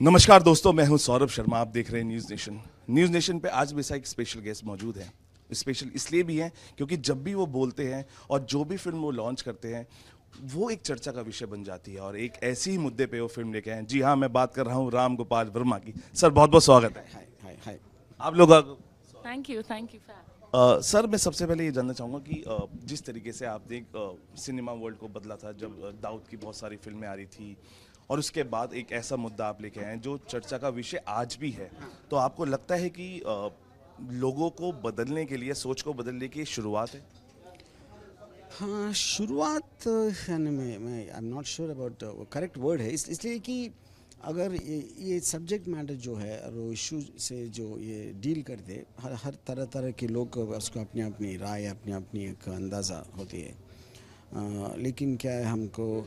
नमस्कार दोस्तों, मैं हूं सौरभ शर्मा। आप देख रहे हैं न्यूज़ नेशन। न्यूज़ नेशन पे आज मेरे साथ एक स्पेशल गेस्ट मौजूद है। स्पेशल इसलिए भी हैं क्योंकि जब भी वो बोलते हैं और जो भी फिल्म वो लॉन्च करते हैं वो एक चर्चा का विषय बन जाती है और एक ऐसे ही मुद्दे पे वो फिल्म लेके आए हैं। जी हाँ, मैं बात कर रहा हूँ राम गोपाल वर्मा की। सर बहुत बहुत स्वागत है। हाय हाय हाय। आप लोग थैंक यू फैम। सर मैं सबसे पहले ये जानना चाहूँगा कि जिस तरीके से आपने सिनेमा वर्ल्ड को बदला था जब दाऊद की बहुत सारी फिल्में आ रही थी और उसके बाद एक ऐसा मुद्दा आप लेके आए हैं जो चर्चा का विषय आज भी है, तो आपको लगता है कि लोगों को बदलने के लिए, सोच को बदलने की शुरुआत है? हाँ, शुरुआत यानी मैं I am not sure about correct word है इसलिए कि अगर ये सब्जेक्ट मैटर जो है और वो इशू से जो ये डील करते हर तरह तरह के लोग उसको अपनी अपनी राय अपनी अपनी एक अंदाज़ा होती है। लेकिन क्या है, हमको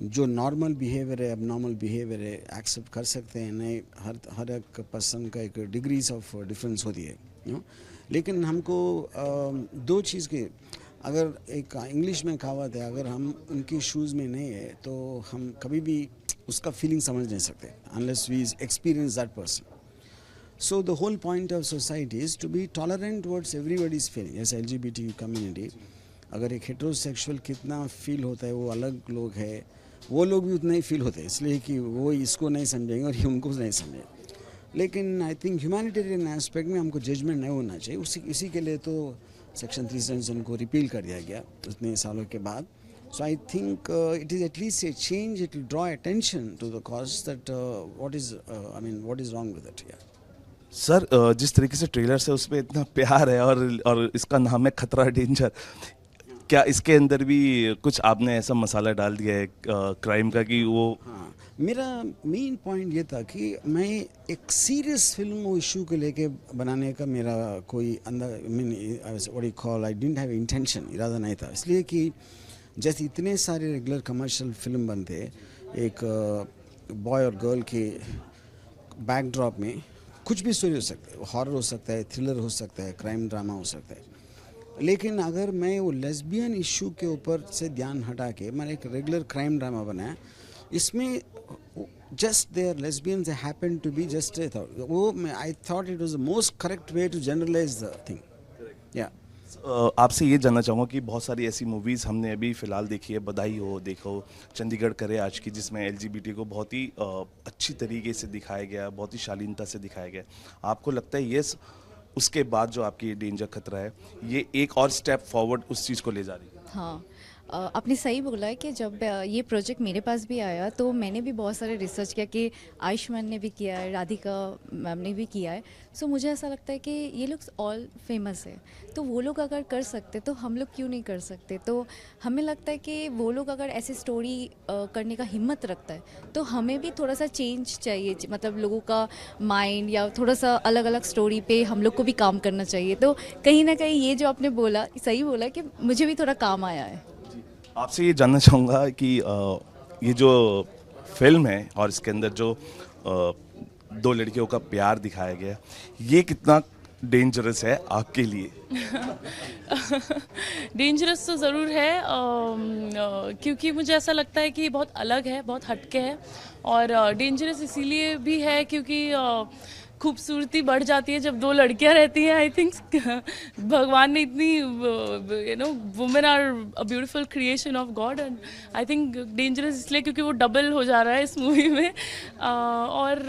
जो नॉर्मल बिहेवियर है, अब नॉर्मल बिहेवियर है, एक्सेप्ट कर सकते हैं नहीं। हर एक पर्सन का एक डिग्रीज ऑफ डिफरेंस होती है लेकिन हमको दो चीज़ के, अगर एक इंग्लिश में कहावत है, अगर हम उनकी शूज़ में नहीं है तो हम कभी भी उसका फीलिंग समझ नहीं सकते unless we experience that person. So the whole point of society is to be tolerant towards everybody's feeling. जैसे LGBT community, अगर एक हेट्रोसेक्सुअल कितना फील होता है, वो अलग लोग है, वो लोग भी उतना ही फील होते हैं, इसलिए कि वो इसको नहीं समझेंगे और ये उनको नहीं समझेंगे। लेकिन आई थिंक ह्यूमैनिटेरियन एस्पेक्ट में हमको जजमेंट नहीं होना चाहिए। इसी के लिए तो सेक्शन 377 को रिपील कर दिया गया उतने सालों के बाद। So I think it is at least a change, it will draw attention to the cause that what is wrong with it. Sir जिस तरीके से ट्रेलर से उसमें इतना प्यार है और इसका नाम है खतरा डेंजर, क्या इसके अंदर भी कुछ आपने ऐसा मसाला डाल दिया है क्राइम का कि वो? हाँ, मेरा मेन पॉइंट ये था कि मैं एक सीरियस फिल्म वो इशू को लेके बनाने का मेरा कोई अंदर what you call, I didn't have intention, इरादा नहीं था। इसलिए कि जैसे इतने सारे रेगुलर कमर्शियल फिल्म बनते, एक बॉय और गर्ल के बैकड्रॉप में कुछ भी स्टोरी हो सकता है, हॉरर हो सकता है, थ्रिलर हो सकता है, क्राइम ड्रामा हो सकता है। लेकिन अगर मैं वो लेस्बियन इशू के ऊपर से ध्यान हटा के मैंने एक रेगुलर क्राइम ड्रामा बनाया, इसमें just there lesbians happen to be just वो I thought it was the most correct way to generalise the thing. या आपसे ये जानना चाहूँगा कि बहुत सारी ऐसी मूवीज़ हमने अभी फ़िलहाल देखी है, बधाई हो, देखो, चंडीगढ़ करे आज की, जिसमें एलजीबीटी को बहुत ही अच्छी तरीके से दिखाया गया, बहुत ही शालीनता से दिखाया गया। आपको लगता है ये उसके बाद जो आपकी ये डेंजर खतरा है, ये एक और स्टेप फॉरवर्ड उस चीज़ को ले जा रही है? हाँ, आपने सही बोला है कि जब ये प्रोजेक्ट मेरे पास भी आया तो मैंने भी बहुत सारे रिसर्च किया कि आयुष्मान ने भी किया है, राधिका मैम ने भी किया है। सो मुझे ऐसा लगता है कि ये लोग ऑल फेमस है, तो वो लोग अगर कर सकते तो हम लोग क्यों नहीं कर सकते। तो हमें लगता है कि वो लोग अगर ऐसी स्टोरी करने का हिम्मत रखता है तो हमें भी थोड़ा सा चेंज चाहिए, मतलब लोगों का माइंड या थोड़ा सा अलग अलग स्टोरी पे हम लोग को भी काम करना चाहिए। तो कहीं ना कहीं ये जो आपने बोला, सही बोला कि मुझे भी थोड़ा काम आया है। आपसे ये जानना चाहूँगा कि ये जो फिल्म है और इसके अंदर जो दो लड़कियों का प्यार दिखाया गया, ये कितना डेंजरस है आपके लिए? डेंजरस तो ज़रूर है, क्योंकि मुझे ऐसा लगता है कि ये बहुत अलग है, बहुत हटके है। और डेंजरस इसीलिए भी है क्योंकि खूबसूरती बढ़ जाती है जब दो लड़कियां रहती हैं। आई थिंक भगवान ने इतनी women are a beautiful creation of God, and I think dangerous इसलिए क्योंकि वो डबल हो जा रहा है इस मूवी में। और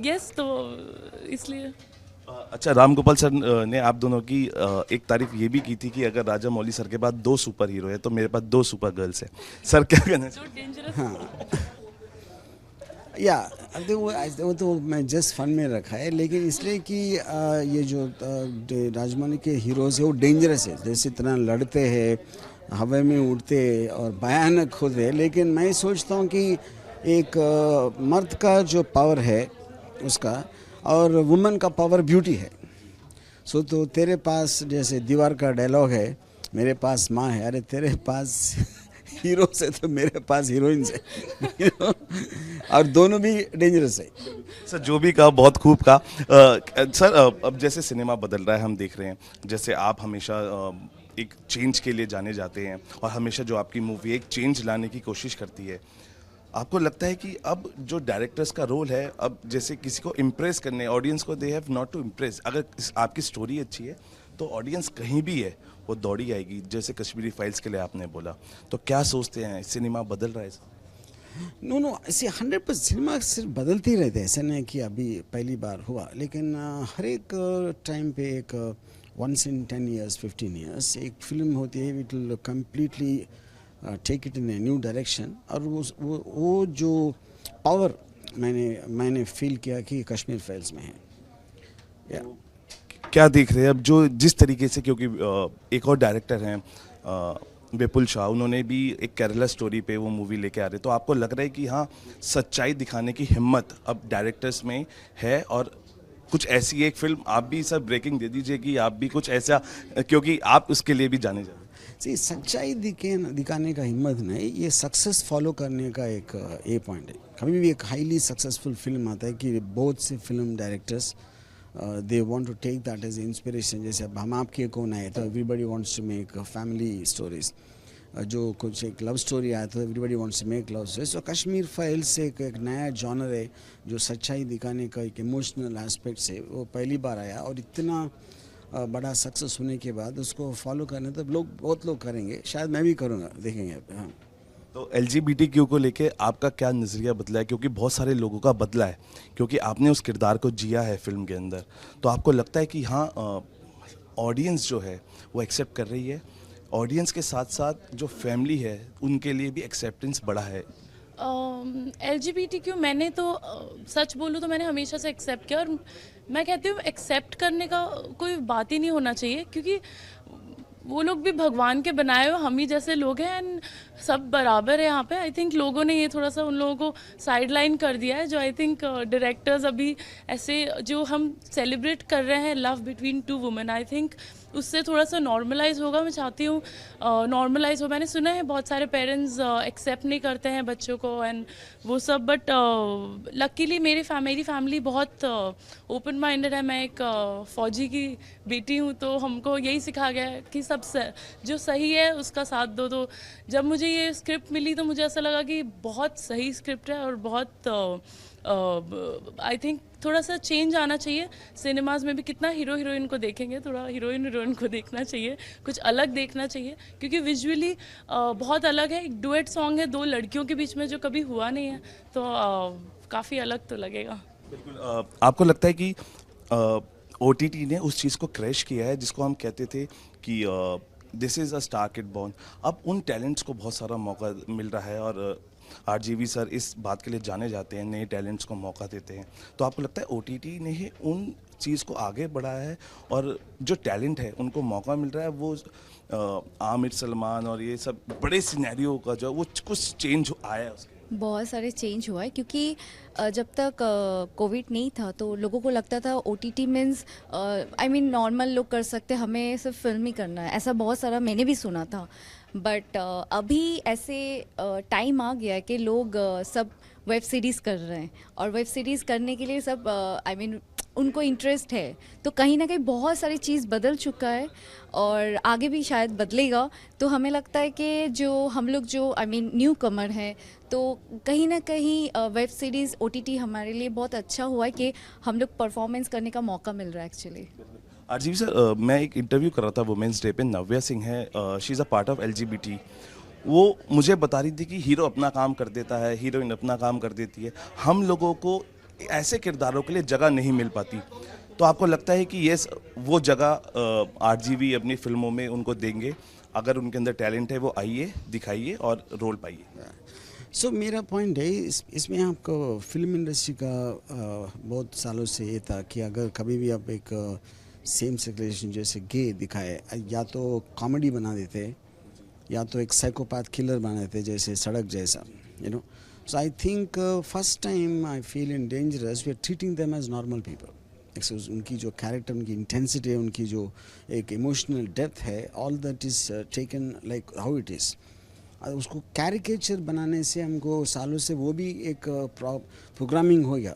यस, तो इसलिए। अच्छा, राम गोपाल सर ने आप दोनों की एक तारीफ ये भी की थी कि अगर राजा मौली सर के पास 2 सुपर हीरो है तो मेरे पास 2 सुपर गर्ल्स है। सर क्या कहना चाहिए? जो डेंजरस या वो तो मैं जस्ट फन में रखा है, लेकिन इसलिए कि ये जो राजमौली के हीरोज़ है वो डेंजरस है, जैसे इतना लड़ते हैं, हवा में उड़ते और भयानक होते हैं। लेकिन मैं सोचता हूँ कि एक मर्द का जो पावर है उसका और वुमेन का पावर ब्यूटी है। सो तो तेरे पास जैसे दीवार का डायलॉग है, मेरे पास माँ है, अरे तेरे पास हीरो से तो मेरे पास हीरोइंस है और दोनों भी डेंजरस है। सर जो भी कहा बहुत खूब कहा। सर अब जैसे सिनेमा बदल रहा है, हम देख रहे हैं, जैसे आप हमेशा एक चेंज के लिए जाने जाते हैं और हमेशा जो आपकी मूवी एक चेंज लाने की कोशिश करती है, आपको लगता है कि अब जो डायरेक्टर्स का रोल है, अब जैसे किसी को इम्प्रेस करने, ऑडियंस को they have not to impress, अगर आपकी स्टोरी अच्छी है तो ऑडियंस कहीं भी है वो दौड़ी आएगी, जैसे कश्मीरी फाइल्स के लिए आपने बोला, तो क्या सोचते हैं सिनेमा बदल रहा है? नो नो, ऐसे 100% सिनेमा सिर्फ बदलते ही रहते हैं, ऐसा नहीं कि अभी पहली बार हुआ, लेकिन हर एक टाइम पे एक वंस इन 10 years 15 years एक फिल्म होती है, it will completely take it in a new direction. और वो जो पावर मैंने फील किया कि कश्मीर फाइल्स में है। या क्या देख रहे हैं अब जो जिस तरीके से, क्योंकि एक और डायरेक्टर हैं विपुल शाह, उन्होंने भी एक केरला स्टोरी पे वो मूवी लेके आ रहे, तो आपको लग रहा है कि हाँ सच्चाई दिखाने की हिम्मत अब डायरेक्टर्स में है, और कुछ ऐसी एक फिल्म आप भी सर ब्रेकिंग दे दीजिए कि आप भी कुछ ऐसा, क्योंकि आप उसके लिए भी जाने जाते हैं। सी सच्चाई दिखाने का हिम्मत नहीं, ये सक्सेस फॉलो करने का एक ए पॉइंट है। कभी भी एक हाईली सक्सेसफुल फिल्म आता है कि बहुत से film directors they want to take that as inspiration. जैसे अब हम आपके कौन आए तो everybody wants to make family stories, जो कुछ एक लव स्टोरी आया तो everybody wants to make love stories. तो कश्मीर फाइल्स एक नया जॉनर है जो सच्चाई दिखाने का एक इमोशनल एस्पेक्ट से वो पहली बार आया, और इतना बड़ा सक्सेस होने के बाद उसको फॉलो करने तो बहुत लोग करेंगे, शायद मैं भी करूँगा, देखेंगे। हाँ, तो LGBTQ को लेके आपका क्या नज़रिया बदला है, क्योंकि बहुत सारे लोगों का बदला है, क्योंकि आपने उस किरदार को जिया है फिल्म के अंदर, तो आपको लगता है कि हाँ ऑडियंस जो है वो एक्सेप्ट कर रही है, ऑडियंस के साथ साथ जो फैमिली है उनके लिए भी एक्सेप्टेंस बढ़ा है? LGBTQ मैंने तो सच बोलूँ तो मैंने हमेशा से एक्सेप्ट किया, और मैं कहती हूँ एक्सेप्ट करने का कोई बात ही नहीं होना चाहिए, क्योंकि वो लोग भी भगवान के बनाए हुए हम ही जैसे लोग हैं, एंड सब बराबर है यहाँ पे। आई थिंक लोगों ने ये थोड़ा सा उन लोगों को साइड लाइन कर दिया है, जो आई थिंक डायरेक्टर्स अभी ऐसे जो हम सेलिब्रेट कर रहे हैं love between two women, I think उससे थोड़ा सा नॉर्मलाइज होगा। मैं चाहती हूँ नॉर्मलाइज हो। मैंने सुना है बहुत सारे पेरेंट्स एक्सेप्ट नहीं करते हैं बच्चों को एंड वो सब, बट लकीली मेरी फैमिली बहुत ओपन माइंडेड है। मैं एक फ़ौजी की बेटी हूँ, तो हमको यही सिखाया गया है कि सब जो सही है उसका साथ दो। तो जब मुझे ये स्क्रिप्ट मिली तो मुझे ऐसा लगा कि बहुत सही स्क्रिप्ट है, और बहुत आई थिंक थोड़ा सा चेंज आना चाहिए सिनेमाज में भी। कितना हीरो हीरोइन को देखेंगे, थोड़ा हीरोइन को देखना चाहिए, कुछ अलग देखना चाहिए, क्योंकि विजुअली बहुत अलग है। एक डुएट सॉन्ग है दो लड़कियों के बीच में जो कभी हुआ नहीं है, तो काफ़ी अलग तो लगेगा। बिल्कुल। आपको लगता है कि OTT ने उस चीज़ को क्रैश किया है जिसको हम कहते थे कि this is a star kid born, अब उन टैलेंट्स को बहुत सारा मौका मिल रहा है, और RGV सर इस बात के लिए जाने जाते हैं, नए टैलेंट्स को मौका देते हैं, तो आपको लगता है OTT ने ही उन चीज़ को आगे बढ़ाया है, और जो टैलेंट है उनको मौका मिल रहा है, वो आमिर सलमान और ये सब बड़े सिनेरियो का जो वो कुछ चेंज आया है उसके? बहुत सारे चेंज हुआ है, क्योंकि जब तक कोविड नहीं था तो लोगों को लगता था OTT means I mean normal लोग कर सकते, हमें सिर्फ फिल्म ही करना है, ऐसा बहुत सारा मैंने भी सुना था। बट अभी ऐसे टाइम आ गया है कि लोग सब वेब सीरीज़ कर रहे हैं, और वेब सीरीज़ करने के लिए सब आई मीन उनको इंटरेस्ट है, तो कहीं ना कहीं बहुत सारी चीज़ बदल चुका है और आगे भी शायद बदलेगा। तो हमें लगता है कि जो हम लोग जो आई मीन न्यू कमर हैं, तो कहीं ना कहीं वेब सीरीज़ OTT हमारे लिए बहुत अच्छा हुआ है कि हम लोग परफॉर्मेंस करने का मौका मिल रहा है एक्चुअली। RGV सर, मैं एक इंटरव्यू कर रहा था वुमेंस डे पे, नव्या सिंह है, she is a part of LGBT, वो मुझे बता रही थी कि हीरो अपना काम कर देता है, हीरोइन अपना काम कर देती है, हम लोगों को ऐसे किरदारों के लिए जगह नहीं मिल पाती, तो आपको लगता है कि ये वो जगह RGV अपनी फिल्मों में उनको देंगे? अगर उनके अंदर टैलेंट है वो आइए, दिखाइए और रोल पाइए। सो मेरा पॉइंट है इसमें आपको फिल्म इंडस्ट्री का बहुत सालों से ये था कि अगर कभी भी आप एक सेम सेक्स रिलेशन जैसे गे दिखाए, या तो कॉमेडी बना देते या तो एक साइकोपैथ किलर बना देते जैसे सड़क जैसा, you know. So I think first time I feel in dangerous we are treating them as normal people. उनकी जो कैरेक्टर, उनकी इंटेंसिटी है, उनकी जो एक इमोशनल डेप्थ है, all that is taken like how it is. उसको कैरिकेचर बनाने से हमको सालों से वो भी एक प्रोग्रामिंग हो गया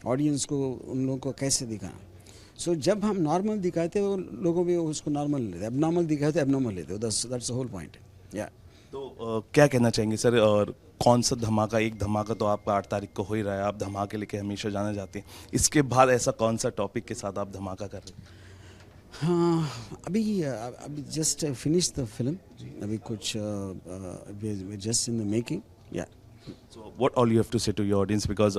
ऑडियंस को, उन लोगों को कैसे दिखाना। सो जब हम नॉर्मल दिखाते वो लोगों भी उसको नॉर्मल लेते, एबनॉर्मल दिखाते एबनॉर्मल लेते, दैट्स द होल पॉइंट। या तो क्या कहना चाहेंगे सर, और कौन सा धमाका, एक धमाका तो आपका 8 तारीख को हो ही रहा है, आप धमाके लेके हमेशा जाने जाते हैं, इसके बाद ऐसा कौन सा टॉपिक के साथ आप धमाका कर रहे हैं? हाँ, अभी जस्ट फिनिश द फिल्म, अभी कुछ जस्ट इन द मेकिंग या So what all you have to say to your audience because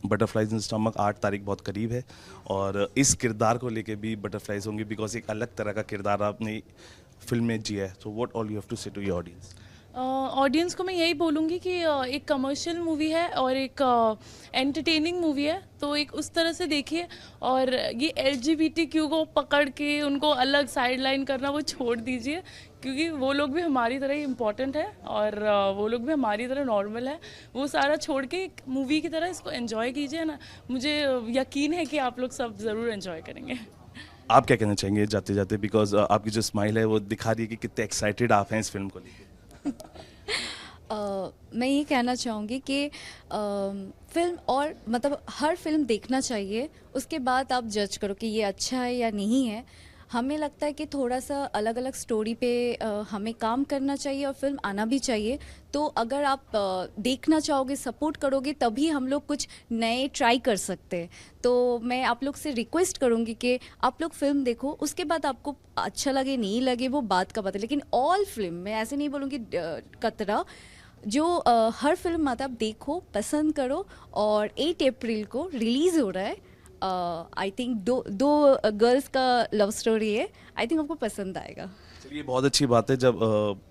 Butterflies in Stomach 8 तारीख बहुत करीब है और इस किरदार को लेके भी बटरफ्लाइज होंगी बिकॉज एक अलग तरह का किरदार आपने फिल्म में जिया है. So what all you have to say to your audience? Audience को मैं यही बोलूँगी कि एक कमर्शियल मूवी है और एक एंटरटेनिंग मूवी है, तो एक उस तरह से देखिए. और ये LGBTQ को पकड़ के उनको अलग साइड लाइन करना वो छोड़ दीजिए, क्योंकि वो लोग भी हमारी तरह ही इम्पॉर्टेंट है और वो लोग भी हमारी तरह नॉर्मल है. वो सारा छोड़ के एक मूवी की तरह इसको एंजॉय कीजिए ना. मुझे यकीन है कि आप लोग सब ज़रूर एंजॉय करेंगे. आप क्या कहना चाहेंगे जाते जाते बिकॉज आपकी जो स्माइल है वो दिखा रही है कि कितने एक्साइटेड आप हैं इस फिल्म को लेकर. मैं ये कहना चाहूँगी कि फिल्म और मतलब हर फिल्म देखना चाहिए, उसके बाद आप जज करो कि ये अच्छा है या नहीं है. हमें लगता है कि थोड़ा सा अलग अलग स्टोरी पे हमें काम करना चाहिए और फिल्म आना भी चाहिए. तो अगर आप देखना चाहोगे, सपोर्ट करोगे, तभी हम लोग कुछ नए ट्राई कर सकते हैं. तो मैं आप लोग से रिक्वेस्ट करूँगी कि आप लोग फिल्म देखो, उसके बाद आपको अच्छा लगे नहीं लगे वो बात का बात है, लेकिन ऑल फिल्म मैं ऐसे नहीं बोलूँगी कतरा जो हर फिल्म आता है आप देखो, पसंद करो. और 8 अप्रैल को रिलीज़ हो रहा है. आई थिंक दो गर्ल्स का लव स्टोरी है. आई थिंक आपको पसंद आएगा. चलिए बहुत अच्छी बात है जब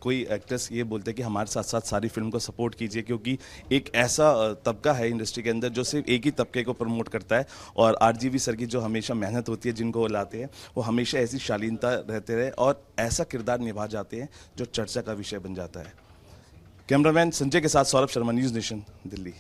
कोई एक्ट्रेस ये बोलते हैं कि हमारे साथ साथ सारी फिल्म को सपोर्ट कीजिए, क्योंकि एक ऐसा तबका है इंडस्ट्री के अंदर जो सिर्फ एक ही तबके को प्रमोट करता है. और RGV सर की जो हमेशा मेहनत होती है, जिनको वो लाते हैं, वो हमेशा ऐसी शालीनता रहते रहे और ऐसा किरदार निभा जाते हैं जो चर्चा का विषय बन जाता है. कैमरामैन संजय के साथ सौरभ शर्मा, न्यूज़ नेशन, दिल्ली.